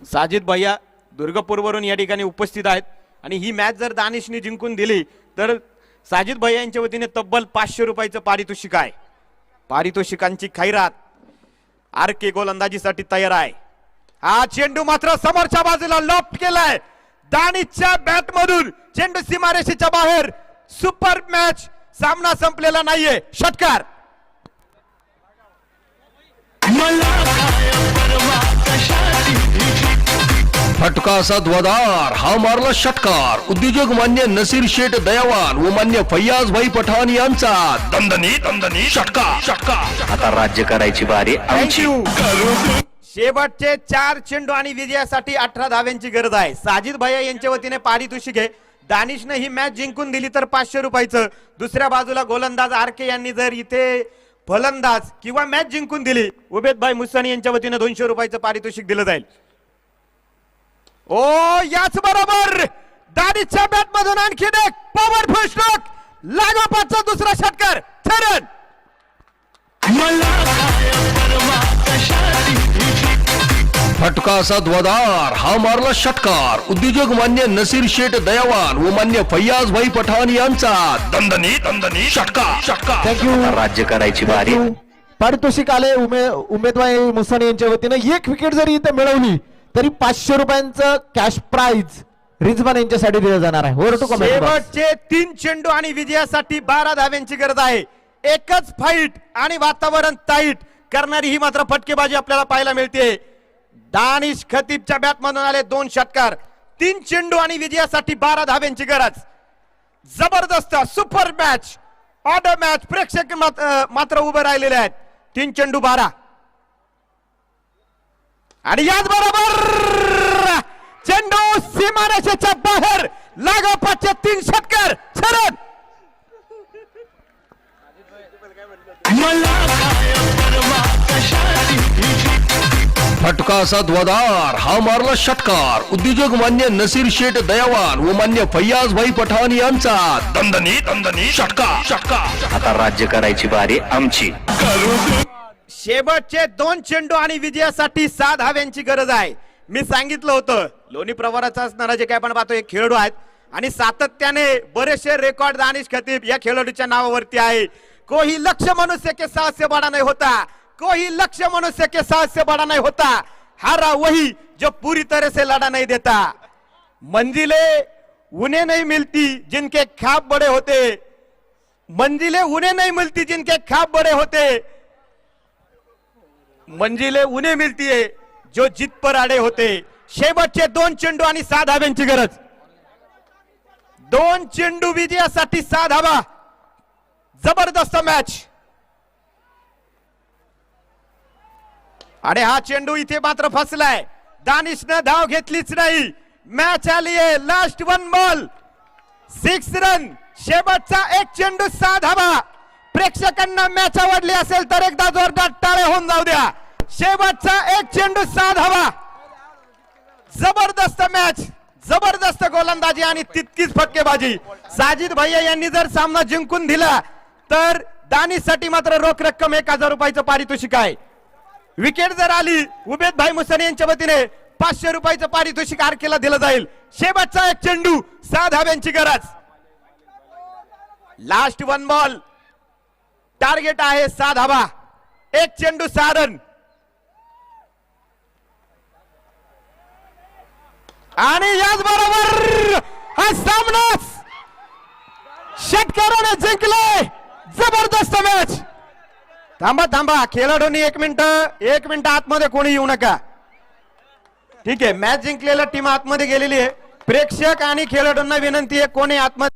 साजिद भैया दुर्गापूरवरून या ठिकाणी उपस्थित आहेत आणि ही मॅच जर दानिशने जिंकून दिली तर साजिद भैया यांच्या वतीने तब्बल 500 रुपयाचं पारितोषिक आहे। पारितोषिकांची खैरात आरके गोलंदाजीसाठी तयार आहे। हा चेंडू मात्र समोरच्या बाजूला लॉफ्ट केलाय दानिशच्या बॅट मधून, चेंडू सीमारेषेच्या बाहेर। सुपर मॅच, सामना संपलेला नाहीये। षटकार फटका असा ध्वजार, हा मारला षटकार। उद्योजक मान्य नसीर शेठ दयावान व मान्य फैयाज भाई पठाण यांचा दमदनी षटकार। आता राज्य करायची बारी आमची। शेवटचे 4 चेंडू आणि विजयासाठी 18 धाव्यांची गरज आहे। साजिद भैया यांच्या वतीने पारितोषिक आहे। दानिशने ही मॅच जिंकून दिली तर 500 रुपयाचं। दुसऱ्या बाजूला गोलंदाज आरके यांनी जर इथे फलंदाज किंवा मॅच जिंकून दिली, उबेद भाई मुसानी यांच्या वतीने 200 रुपयाचं पारितोषिक दिलं जाईल। ओ याच बरोबर दानिशच्या बॅट मधून आणखी एक पॉवरफुल स्ट्रोक, लागोपाठचा दुसरा षटकार। ठरण फटका असा ध्वजार, हा मारला षटकार। उद्योजक मान्य नसीर शेठ दयावान व मान्य फैयाज भाई पठाण यांचा दमदनी षटकार। आता राज्य करायची बारी। पारितोषिक आले उमेदवार मुसानी यांच्या वतीने। एक विकेट जरी इथे मिळवली तरी 500 रुपयांचं कॅश प्राइज रिजवान यांच्यासाठी दिलं जाणार आहे। शेवटचे 3 चेंडू आणि विजयासाठी 12 धाव्यांची गरज आहे। एकच फाईट आणि वातावरण टाईट करणारी ही मात्र फटकेबाजी आपल्याला पाहायला मिळते। दानिश खतीबच्या बॅट मधून आले 2 षटकार, 3 चेंडू आणि विजयासाठी 12 धाव्यांची गरज। जबरदस्त सुपर मॅच, ऑर्डर मॅच। प्रेक्षक मात्र उभे राहिलेले आहेत। 3 चेंडू 12 आणि याच बरोबर चेंडू सीमारेषेच्या बाहेर, लागोपाठचे 3 षटकार। शरद फटका असा ध्वजार, हा मारला षटकार। उद्योजक मान्य नसीर शेठ दयावान व मान्य फैयाज भाई पठाण यांचा दमदनी षटकार। आता राज्य करायची बारी आमची। शेवटचे 2 चेंडू आणि विजयासाठी 6 धाव्यांची गरज आहे। मी सांगितलं होतं लोणी प्रवाराचा असणारा जे काय आपण पाहतो एक खेळाडू आहेत आणि सातत्याने बरेचसे रेकॉर्ड दानिश खतीब या खेळाडूच्या नावावरती आहे। कोई लक्ष्य मनुष्य के साथ से बड़ा नहीं होता, कोई लक्ष्य मनुष्य के साथ से बड़ा नहीं होता, हारा वही जो पूरी तरह से लड़ा नहीं देता। मंजिलें उन्हें नहीं मिलती जिनके ख्वाब बड़े होते, मंजिलें उन्हें नहीं मिलती जिनके ख्वाब बड़े होते, मंजिलें उन्हें मिलती है जो जिद पर अड़े होते। शेवटचे 2 चेंडू आणि 6 धाव्यांची गरज। 2 चेंडू विजयासाठी 6 धावा। जबरदस्त मॅच। आणि हा चेंडू इथे मात्र फसलाय। दानिशने धाव घेतलीच नाही। मॅच आली आहे लास्ट 1 बॉल 6 रन। शेवटचा 1 चेंडू 6 धावा। प्रेक्षकांना मॅच आवडली असेल तर एकदा जोरदार टाळ्या होऊन जाऊ द्या। शेवटचा 1 चेंडू 6 धावा। जबरदस्त मॅच, जबरदस्त गोलंदाजी आणि तितकीच फटकेबाजी। साजिद भैया यांनी जर सामना जिंकून दिला तर दानिशसाठी मात्र रोख रक्कम 1000 रुपयाचं पारितोषिक आहे। विकेट जर आली उबेद भाई मुसानी यांच्या वतीने 500 रुपयाचं पारितोषिक आरकेला दिलं जाईल। शेवटचा 1 चेंडू 6 धाव्यांची गरज। लास्ट 1 बॉल, टार्गेट आहे 6 धावा। 1 चेंडू 6 रन। आणि याच बरोबर हा सामना षटकाराने जिंकलाय। जबरदस्त मॅच। थांबा खेळाडूंनी 1 मिनिट आतमध्ये कोणी येऊ नका। ठीक आहे, मॅच जिंकलेल्या टीम आतमध्ये गेलेली आहे। प्रेक्षक आणि खेळाडूंना विनंती आहे कोणी आतमध्ये